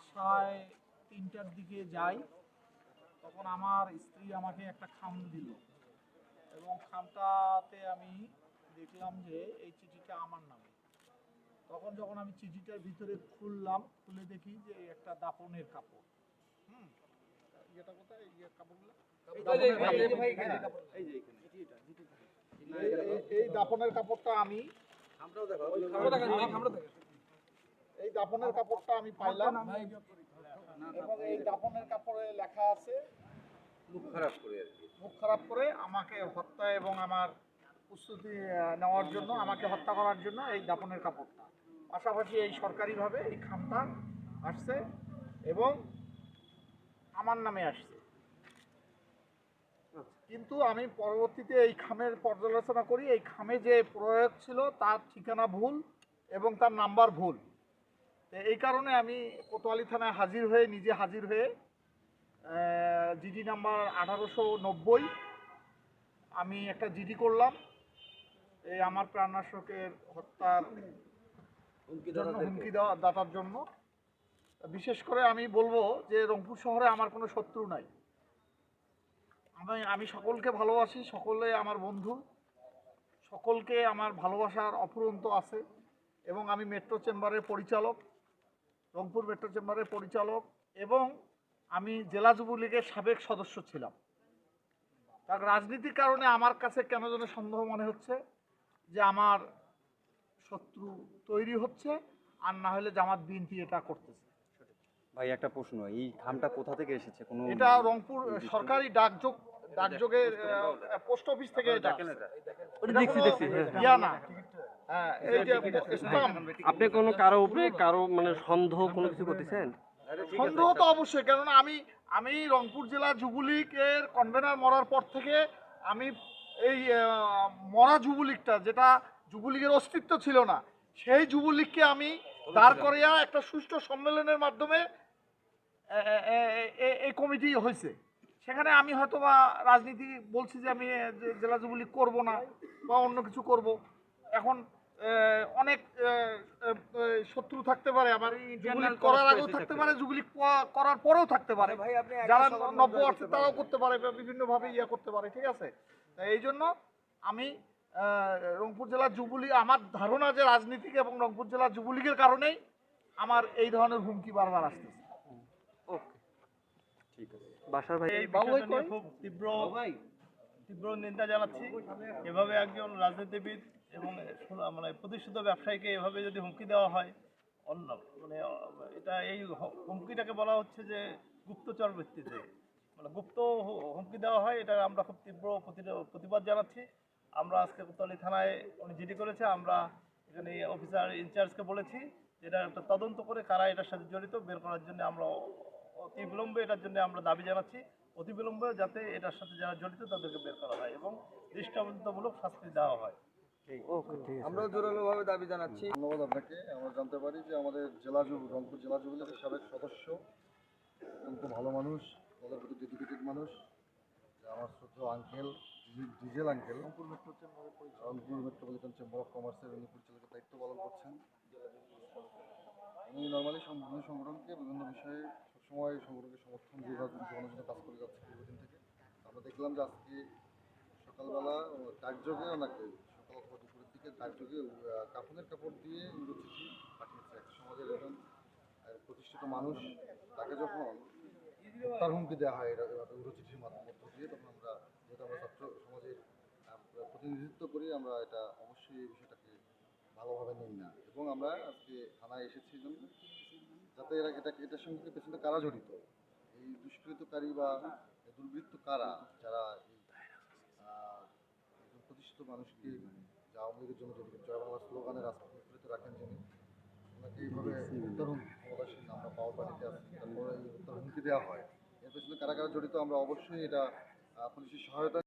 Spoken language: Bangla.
বাসায় 3টার দিকে যাই, তখন আমার স্ত্রী আমাকে একটা খাম দিল এবং খামটাতে আমি দেখলাম যে এই চিঠিটা আমার নামে। তখন যখন আমি চিঠিটার ভিতরে খুললাম, খুলে দেখি যে একটা দাফনের কাপড়। হুম, এটা কোথায় কাপড়গুলো? এই দাফনের কাপড়টা আমি এই দাফনের কাপড়টা আমি পাইলাম এবং এই দাফনের কাপড়ে লেখা আছে মুখ খারাপ করে আমাকে হত্যা এবং আমার প্রস্তুতি নেওয়ার জন্য, আমাকে হত্যা করার জন্য এই দাফনের কাপড়টা। পাশাপাশি এই সরকারিভাবে এই খামটা আসছে এবং আমার নামে আসছে। কিন্তু আমি পরবর্তীতে এই খামের পর্যালোচনা করি, এই খামে যে প্রয়োগ ছিল তার ঠিকানা ভুল এবং তার নাম্বার ভুল। এই কারণে আমি কোতোয়ালি থানায় নিজে হাজির হয়ে জিডি নাম্বার 1890 আমি একটা জিডি করলাম। এই আমার প্রাণনাশকের হত্যার জন্য হুমকি দাতার জন্য। বিশেষ করে আমি বলবো যে রংপুর শহরে আমার কোনো শত্রু নাই। আমি সকলকে ভালোবাসি, সকলে আমার বন্ধু, সকলকে আমার ভালোবাসার অফুরন্ত আছে এবং আমি মেট্রো চেম্বারের পরিচালক, রংপুর মেট্রো চেম্বারের পরিচালক এবং আমি জেলা যুবলীগের সাবেক সদস্য ছিলাম। তার রাজনীতির কারণে আমার কাছে কেন যেন সন্দেহ মনে হচ্ছে যে আমার শত্রু তৈরি হচ্ছে, আর না হলে জামাত বিএনপি এটা করতেছে। ভাই একটা প্রশ্ন, এই খামটা কোথা থেকে এসেছে? কোনো এটা রংপুর সরকারি ডাকযোগের পোস্ট অফিস থেকে এটা না। হ্যাঁ, এই যে আপনি কোনো কারো উপরে মানে সন্দেহ কোনো কিছু করতেছেন? সন্দেহ তো অবশ্যই, কেননা আমি রংপুর জেলা যুবলীগের কনভেনার মরার পর থেকে আমি এই মরা যুবলীগটা, যেটা যুবলীগের অস্তিত্ব ছিল না, সেই যুবলীগকে আমি দাঁড় করিয়া একটা সুষ্ঠু সম্মেলনের মাধ্যমে এই কমিটি হয়েছে। সেখানে আমি হয়তো বা রাজনীতি বলছি যে আমি জেলা যুবলীগ করব না বা অন্য কিছু করব। এখন অনেক শত্রু থাকতে পারে, আমার যুবলীগ করার আগেও থাকতে পারে, যুবলীগ করার পরেও থাকতে পারে, যারা নব্য অর্থে তারাও করতে পারে, বিভিন্নভাবে করতে পারে। ঠিক আছে, এই জন্য আমি রংপুর জেলা যুবলীগ, আমার ধারণা যে রাজনীতিক এবং রংপুর জেলা যুবলীগের কারণেই আমার এই ধরনের হুমকি বারবার আসতেছে। এই বিষয়টা নিয়ে খুব তীব্র নিন্দা জানাচ্ছি। এভাবে একজন রাজনীতিবিদ এবং মানে প্রতিষ্ঠিত ব্যবসায়ীকে এভাবে যদি হুমকি দেওয়া হয়, অন্য মানে এটা এই হুমকিটাকে বলা হচ্ছে যে গুপ্তচর ভিত্তিতে, মানে গুপ্ত হুমকি দেওয়া হয়, এটা আমরা খুব তীব্র প্রতিবাদ জানাচ্ছি। আমরা আজকে কোতোয়ালি থানায় উনি জিডি করেছে, আমরা এখানে অফিসার ইনচার্জকে বলেছি এটা একটা তদন্ত করে কারা এটার সাথে জড়িত বের করার জন্য আমরা অতি বিলম্বে এটার জন্য আমরা দাবি জানাচ্ছি, অতি বিলম্বে যাতে এটার সাথে যারা জড়িত তাদেরকে বের করা হয় এবং দৃষ্টান্তমূলক শাস্তি দেওয়া হয়। আমরাও জোরালোভাবে দাবি জানাচ্ছি। ধন্যবাদ আপনাকে। আমরা জানতে পারি যে আমাদের রংপুর জেলা যুবলীগের সাবেক সদস্য, অত্যন্ত ভালো মানুষ, তাদের প্রতি ডেডিকেটেড মানুষ, আমার শ্রদ্ধেয় uncle diesel uncle Rangpur metropolitan chamber of কমার্সের উনি পরিচালকের দায়িত্ব পালন করছেন। উনি নর্মালি বিভিন্ন সংগঠনকে বিভিন্ন বিষয়ে সবসময় সংগঠনকে সমর্থন দিয়ে জন্য কাজ করে যাচ্ছে দীর্ঘদিন থেকে। আমরা দেখলাম যে আজকে সকালবেলা ডাকযোগে ওনাকে সকাল অথবা দুপুরের দিকে ডাকযোগে কাফনের কাপড় দিয়ে চিঠি পাঠিয়েছে একটা সমাজের একজন প্রতিষ্ঠিত মানুষ। তাকে যখন তার হুমকি দেওয়া হয় এভাবে চিঠির মধ্য দিয়ে, তখন আমরা যেহেতু আমরা ছাত্র সমাজের প্রতিনিধিত্ব করি, আমরা এটা অবশ্যই এই বিষয়টাকে ভালোভাবে নিই না এবং আমরা আজকে থানায় এসেছি যাতে এটার সঙ্গে পেছনে কারা জড়িত, এই দুষ্কৃতকারী বা দুর্বৃত্ত কারা, যারা এই প্রতিষ্ঠিত মানুষকে আওয়ামী লীগের জন্য জয় বাংলা স্লোগানে রাজপথে উত্তরিত রাখেন, যিনি ওনাকে এইভাবে তরুণ ক্ষমতাসীন আমরা পাওয়ার পার্টিতে আসছি, তারপরে হুমকি দেওয়া হয়, এর পেছনে কারা কারা জড়িত আমরা অবশ্যই এটা পুলিশের সহায়তা